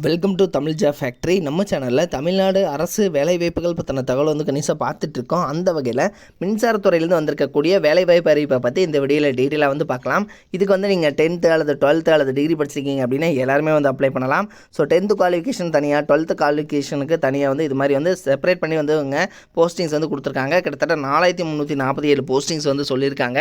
Welcome to Tamil job factory. நம்ம சேனலில் தமிழ்நாடு அரசு வேலைவாய்ப்புகள் பற்றின தகவல் வந்து கணிசமாக பார்த்துட்ருக்கோம். அந்த வகையில் மின்சாரத்துறையிலேருந்து வந்திருக்கக்கூடிய வேலைவாய்ப்பு அறிவிப்பை பற்றி இந்த வீடியோவில் டீட்டெயிலாக வந்து பார்க்கலாம். இதுக்கு வந்து நீங்கள் 10th அல்லது 12th அல்லது டிகிரி படிச்சிருக்கீங்க அப்படின்னா எல்லாருமே வந்து அப்ளை பண்ணலாம். ஸோ 10th குவாலிஃபிகேஷன் தனியாக, 12th குவாலிஃபிகேஷனுக்கு தனியாக வந்து இது மாதிரி வந்து செப்பரேட் பண்ணி வந்து இவங்க போஸ்டிங்ஸ் வந்து கொடுத்துருக்காங்க. கிட்டத்தட்ட 4347 போஸ்டிங்ஸ் வந்து சொல்லியிருக்காங்க.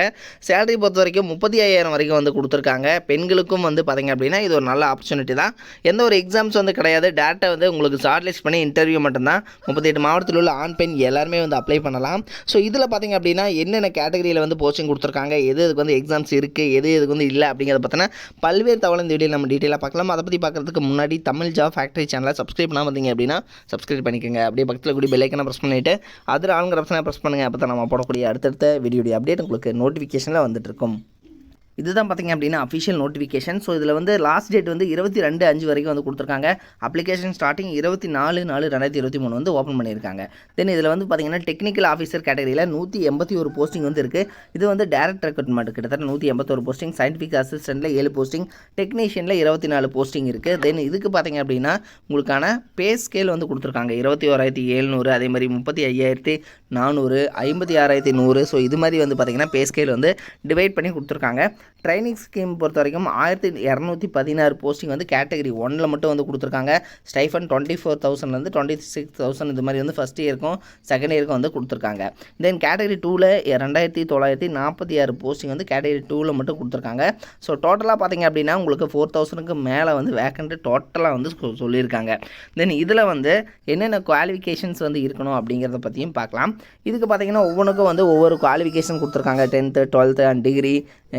சேலரி பொறுத்த வரைக்கும் 35,000 வரைக்கும் வந்து கொடுத்துருக்காங்க. பெண்களுக்கும் வந்து பார்த்திங்க அப்படின்னா இது ஒரு நல்ல ஆப்பர்ச்சுனிட்டி தான். எந்த ஒரு எக்ஸாம்ஸ் வந்து கிடையாது. டேட்டா வந்து உங்களுக்கு ஷார்ட் லிஸ்ட் பண்ணி இன்டர்வியூ மட்டும்தான். 38 மாவட்டத்தில் உள்ள ஆண் பெண் எல்லாருமே வந்து அப்ளை பண்ணலாம். ஸோ இதில் பார்த்திங்க அப்படின்னா என்னென்ன கேட்டகரியில் வந்து போஸ்டிங் கொடுத்துருக்காங்க, இதுக்கு வந்து எக்ஸாம்ஸ் இருக்குது, இதுக்கு வந்து இல்லை அப்படிங்கிறத பற்றின பல்வேறு தகவல் இந்த வீடியோவில் நம்ம டீட்டெயிலாக பார்க்கலாம். அதை பற்றி பார்க்குறதுக்கு முன்னாடி தமிழ் ஜாப் ஃபேக்ட்ரி சேனலை சப்ஸ்கிரைப் பண்ணாமல் வந்தீங்க அப்படின்னா சப்ஸ்கிரைப் பண்ணிக்கோங்க. அப்படியே பக்கத்தில் கூடிய பெல் ஐக்கனை ப்ரெஸ் பண்ணிவிட்டு அதில் ஆளுங்கிற ஆப்ஷனை ப்ரெஸ் பண்ணுங்கள். அப்போ தான் நம்ம போடக்கூடிய அடுத்தடுத்த வீடியோடைய அப்டேட் உங்களுக்கு நோட்டிஃபிகேஷனில் வந்துட்டு இருக்கும். இதுதான் பார்த்திங்க அப்படின்னா அஃபிஷியல் நோட்டிஃபிகேஷன். ஸோ இதில் வந்து லாஸ்ட் டேட் வந்து 22/5 வரைக்கும் வந்து கொடுத்துருக்காங்க. அப்ளிகேஷன் ஸ்டார்டிங் 24/4/2023 வந்து ஓப்பன் பண்ணியிருக்காங்க. தென் இதில் வந்து பார்த்திங்கன்னா டெக்னிக்கல் ஆஃபீஸர் கேட்டகரியில் 181 போஸ்டிங் வந்து இருக்குது. இது வந்து டேரக்ட் ரெக்ரூட்மெண்ட், கிட்டத்தட்ட 181 போஸ்டிங். சயின்டிஃபிக் அசிஸ்டண்ட்டில் 7 போஸ்டிங், டெக்னீஷியனில் 24 போஸ்டிங் இருக்குது. தென் இதுக்கு பார்த்திங்க அப்படின்னா உங்களுக்கான பே ஸ்கேல் வந்து கொடுத்துருக்காங்க. 21,700, அதே மாதிரி 35,400, 56,100. ஸோ இது மாதிரி வந்து பார்த்திங்கன்னா பே ஸ்கேல் வந்து டிவைட் பண்ணி கொடுத்துருக்காங்க. ட்ரைனிங் ஸ்கீம் பொறுத்த வரைக்கும் 1216 போஸ்டிங் வந்து கேட்டகரி 1ல் மட்டும் வந்து கொடுத்துருக்காங்க. ஸ்டைஃபன் 24,000 26,000 இது மாதிரி வந்து ஃபஸ்ட் இயருக்கும் செகண்ட் இயருக்கும் வந்து கொடுத்துருக்காங்க. தென் கேட்டகரி 2ல் 2,946 போஸ்டிங் வந்து கேட்டகரி 2ல் மட்டும் கொடுத்துருக்காங்க. ஸோ டோட்டலாக பார்த்திங்க அப்படின்னா உங்களுக்கு 4,000க்கு மேலே வந்து வேக்கண்ட்டு டோட்டலாக வந்து சொல்லியிருக்காங்க. தென் இதில் வந்து என்னென்ன குவாலிஃபிகேஷன்ஸ் வந்து இருக்கணும் அப்படிங்கிறத பற்றியும் பார்க்கலாம். இதுக்கு பார்த்திங்கன்னா ஒவ்வொன்றுக்கும் வந்து ஒவ்வொரு குவாலிஃபிகேஷன் கொடுத்துருக்காங்க. 10th 12th and degree,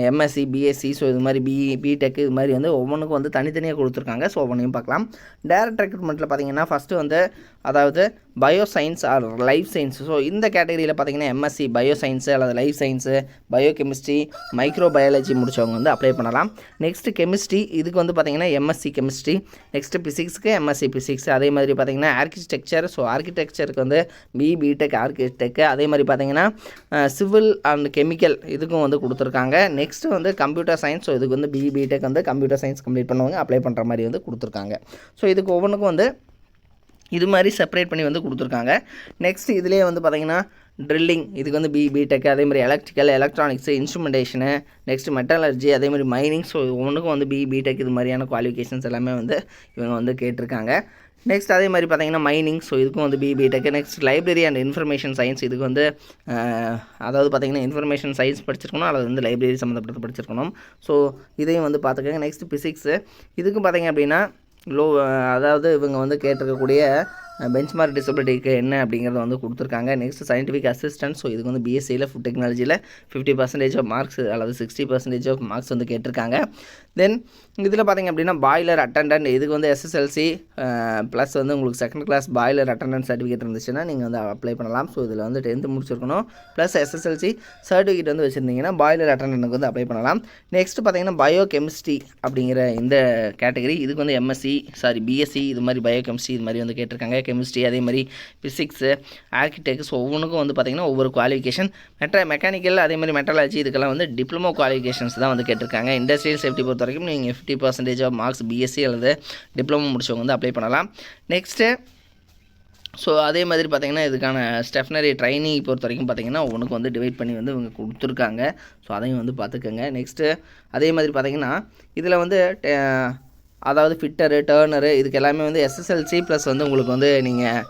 MSc, BSc, so இது மாதிரி பிடெக் இது மாதிரி வந்து ஒவ்வொன்றுக்கும் வந்து தனித்தனியாக கொடுத்துருக்காங்க. ஸோ ஒவ்வொன்றையும் பார்க்கலாம். டேரக்ட் ரெக்ரூட்மெண்ட்டில் பார்த்திங்கன்னா ஃபஸ்ட்டு வந்து அதாவது bio science or life science. So இந்த கேட்டகரியில் பார்த்திங்கன்னா எம்எஸ்சி பயோ சயின்ஸு அல்லது life science, biochemistry, microbiology முடித்தவங்க வந்து அப்ளை பண்ணலாம். நெக்ஸ்ட்டு கெமிஸ்ட்ரி, இதுக்கு வந்து பார்த்திங்கன்னா எம்எஸ்சி கெமிஸ்ட்ரி. நெக்ஸ்ட்டு ஃபிசிக்ஸ்க்கு எம்எஸ்சி ஃபிசிக்ஸ். அதே மாதிரி பார்த்திங்கன்னா ஆர்கிடெக்சர், ஸோ ஆர்கிடெக்சருக்கு வந்து பிடெக் ஆர்கிடெக். அதே மாதிரி பார்த்திங்கன்னா சிவில் அண்ட் கெமிக்கல் இதுக்கும் வந்து கொடுத்துருக்காங்க. நெக்ஸ்ட்டு வந்து கம்ப்யூட்டர் சயின்ஸ், ஸோ இதுக்கு வந்து பிடெக் வந்து கம்ப்யூட்டர் சயின்ஸ் கம்ப்ளீட் பண்ணவங்க அப்ளை பண்ணுற மாதிரி வந்து கொடுத்துருக்காங்க. ஸோ இதுக்கு ஒவ்வொன்றுக்கும் வந்து இது மாதிரி செப்பரேட் பண்ணி வந்து கொடுத்துருக்காங்க. நெக்ஸ்ட் இதிலே வந்து பார்த்திங்கன்னா ட்ரில்லிங், இதுக்கு வந்து பிடெக். அதே மாதிரி electrical, electronics, instrumentation, next metallurgy, அதே மாதிரி மைனிங். ஸோ ஒன்றுக்கும் வந்து பிடெக் இது மாதிரியான குவாலிஃபிகேஷன்ஸ் எல்லாமே வந்து இவங்க வந்து கேட்டிருக்காங்க. நெக்ஸ்ட் அதே மாதிரி பார்த்திங்கன்னா மைனிங், ஸோ இதுக்கும் வந்து BTech. Next library and information science, இதுக்கு வந்து அதாவது பார்த்திங்கன்னா இன்ஃபர்மேஷன் சயின்ஸ் படிச்சிருக்கணும் அல்லது வந்து லைப்ரரி சம்மந்தப்பட்டு படிச்சிருக்கணும். ஸோ இதையும் வந்து பார்த்துக்கோங்க. நெக்ஸ்ட் ஃபிசிக்ஸு, இதுக்கு பார்த்திங்க அப்படின்னா அதாவது இவங்க வந்து கேட்டிருக்கக்கூடிய பெஞ்ச்மார்க் டிசபிலிட்டிக்கு என்ன அப்படிங்கிறத வந்து கொடுத்துருக்காங்க. நெக்ஸ்ட் சயின்டிஃபிக் அசிஸ்டன்ட், ஸோ இதுக்கு வந்து பிஎஸ்சியில் ஃபுட் டெக்னாலஜியில் 50% ஆஃப் மார்க்ஸ் அல்லது 60% ஆஃப் மார்க்ஸ் வந்து கேட்டிருக்காங்க. தென் இதில் பார்த்திங்க அப்படின்னா பாய்லர் அட்டண்டன்ட், இதுக்கு வந்து எஸ்எஸ்எல்சி ப்ளஸ் வந்து உங்களுக்கு second class boiler attendant certificate இருந்துச்சுன்னா நீங்கள் வந்து அப்ளை பண்ணலாம். ஸோ இதில் வந்து 10th முடிச்சிருக்கணும் ப்ளஸ் எஸ்எஸ்எல்சி சர்டிஃபிகேட் வந்து வச்சுருந்தீங்கன்னா பாய்லர் அட்டண்டன்ட்டுக்கு வந்து அப்ளை பண்ணலாம். நெக்ஸ்ட் பார்த்திங்கன்னா பயோ கெமிஸ்ட்ரி அப்படிங்கிற இந்த கேட்டகரி, இதுக்கு வந்து பிஎஸ்சி இது மாதிரி பயோ கெமிஸ்ட்ரி இது மாதிரி வந்து கேட்டிருக்காங்க. கெமிஸ்ட்ரி, அதே மாதிரி ஃபிசிக்ஸு, ஆர்கிடெக்ட். ஸோ ஒவ்வொன்றுக்கும் வந்து பார்த்திங்கன்னா ஒவ்வொரு குவாலிஃபிகேஷன். மெக்கானிக்கல், அதே மாதிரி மெட்டலர்ஜி இதுக்கெல்லாம் வந்து டிப்ளமோ குவாலிஃபிகேஷன்ஸ் தான் வந்து கேட்டிருக்காங்க. இண்டஸ்ட்ரியல் சேஃப்டி பொறுத்த வரைக்கும் நீங்கள் 50% ஆஃப் மார்க்ஸ் பிஎஸ்சி அல்லது டிப்ளமோ முடிச்சவங்க வந்து அப்ளை பண்ணலாம். நெக்ஸ்ட்டு ஸோ அதே மாதிரி பார்த்திங்கன்னா இதுக்கான ஸ்டெஃப்னரி ட்ரைனிங் பொறுத்த வரைக்கும் பார்த்திங்கன்னா ஒன்றுக்கு வந்து டிவைட் பண்ணி வந்து இவங்க கொடுத்துருக்காங்க. ஸோ அதையும் வந்து பார்த்துக்கோங்க. நெக்ஸ்ட்டு அதே மாதிரி பார்த்திங்கன்னா இதில் வந்து அதாவது ஃபிட்டரு, டர்னரு இதுக்கு எல்லாமே வந்து எஸ்எஸ்எல்சி ப்ளஸ் வந்து உங்களுக்கு வந்து நீங்கள்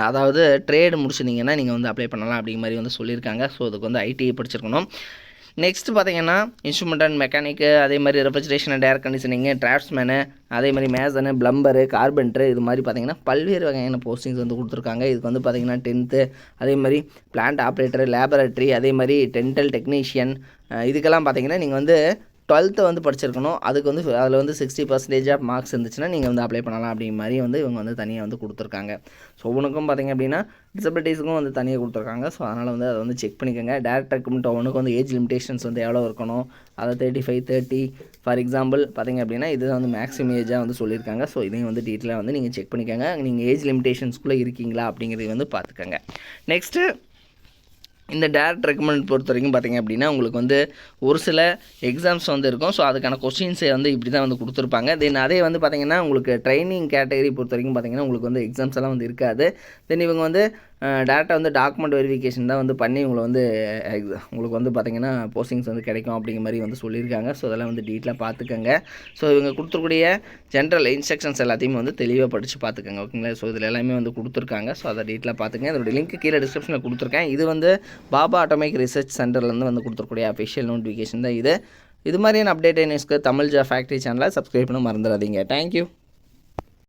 அதாவது ட்ரேடு முடிச்சிருந்தீங்கன்னா நீங்கள் வந்து அப்ளை பண்ணலாம் அப்படிங்கிற மாதிரி வந்து சொல்லியிருக்காங்க. ஸோ அதுக்கு வந்து ஐடிஐ படிச்சிருக்கணும். நெக்ஸ்ட் பார்த்திங்கன்னா இன்ஸ்ட்ருமெண்ட் அண்ட் மெக்கானிக்கு, அதே மாதிரி ரெஃப்ரிஜரேஷன் அண்ட் ஏர் கண்டிஷனிங்கு, டிராஃப்ட்ஸ்மேனு, அதே மாதிரி மேசனு, பிளம்பரு, கார்பெண்டரு இது மாதிரி பார்த்திங்கன்னா பல்வேறு வகையான போஸ்டிங்ஸ் வந்து கொடுத்துருக்காங்க. இதுக்கு வந்து பார்த்திங்கன்னா 10th, அதே மாதிரி பிளான்ட் ஆப்ரேட்டர், லேபரட்டரி, அதே மாதிரி டென்டல் டெக்னீஷியன் இதுக்கெல்லாம் பார்த்திங்கன்னா நீங்கள் வந்து 12th வந்து படிச்சிருக்கணும். அதுக்கு வந்து அதில் வந்து 60% ஆஃப் மார்க்ஸ் இருந்துச்சுன்னா நீங்கள் வந்து அப்ளை பண்ணலாம் அப்படிங்கிற மாதிரி வந்து இவங்க வந்து தனியாக வந்து கொடுத்துருக்காங்க. ஸோ ஒவ்வொன்றுக்கும் பார்த்திங்க அப்படின்னா டிசபிலிட்டிஸுக்கும் வந்து தனியாக கொடுத்துருக்காங்க. ஸோ அதனால் வந்து அதை வந்து செக் பண்ணிக்கோங்க. டேரக்ட் ரெக்ரூட்மெண்ட் ஒன்றுக்கு வந்து ஏஜ் லிமிடேஷன்ஸ் வந்து எவ்வளோ இருக்கணும், அதை 35, 30 ஃபார் எக்ஸாம்பிள் பார்த்திங்க அப்படின்னா இது வந்து மேக்ஸிமம் ஏஜாக வந்து சொல்லியிருக்காங்க. ஸோ இதையும் வந்து டீட்டெயிலாக வந்து நீங்கள் செக் பண்ணிக்கோங்க. நீங்கள் ஏஜ் லிமிடேஷன்ஸ்குள்ளே இருக்கீங்களா அப்படிங்கிறத வந்து பார்த்துக்கோங்க. நெக்ஸ்ட்டு இந்த டேரக்ட் ரெக்கமெண்ட் பொறுத்த வரைக்கும் பார்த்திங்க அப்படின்னா உங்களுக்கு வந்து ஒரு சில எக்ஸாம்ஸ் வந்து இருக்கும். ஸோ அதுக்கான கொஸ்டின்ஸை வந்து இப்படி தான் வந்து கொடுத்துருப்பாங்க. தென் அதே வந்து பார்த்திங்கன்னா உங்களுக்கு ட்ரைனிங் கேட்டகரி பொறுத்த வரைக்கும் பார்த்திங்கன்னா உங்களுக்கு வந்து எக்ஸாம்ஸ் எல்லாம் வந்து இருக்காது. தென் இவங்க வந்து டேரெக்டாக வந்து டாக்குமெண்ட் வெரிஃபிகேஷன் தான் வந்து பண்ணி உங்களை வந்து உங்களுக்கு வந்து பார்த்திங்கன்னா போஸ்டிங்ஸ் வந்து கிடைக்கும் அப்படிங்கிற மாதிரி வந்து சொல்லியிருக்காங்க. ஸோ அதெல்லாம் வந்து டீட்டெயிலாக பார்த்துக்கங்க. ஸோ இவங்க கொடுத்துருக்கூடிய ஜென்ரல் இன்ஸ்ட்ரக்ஷன்ஸ் எல்லாத்தையுமே வந்து தெளிவாக படித்து பார்த்துக்கங்க, ஓகேங்களா. ஸோ இதில் எல்லாமே வந்து கொடுத்துருக்காங்க. ஸோ அதை டீட்டெயிலாக பார்த்துக்கங்க. இதோட லிங்க் கீழே டிஸ்கிரிப்ஷனில் கொடுத்துருக்கேன். இது வந்து பாபா ஆட்டோமிக் ரிசர்ச் சென்டர்லேருந்து வந்து கொடுத்துருக்கூடிய அஃபிஷியல் நோட்டிஃபிகேஷன் தான் இது. இது மாதிரியான அப்டேட் நியூஸ்க்கு தமிழ் ஜா ஃபேக்ட்ரி சேனலை சப்ஸ்கிரைப் பண்ண மறந்துடாதீங்க. தேங்க்யூ.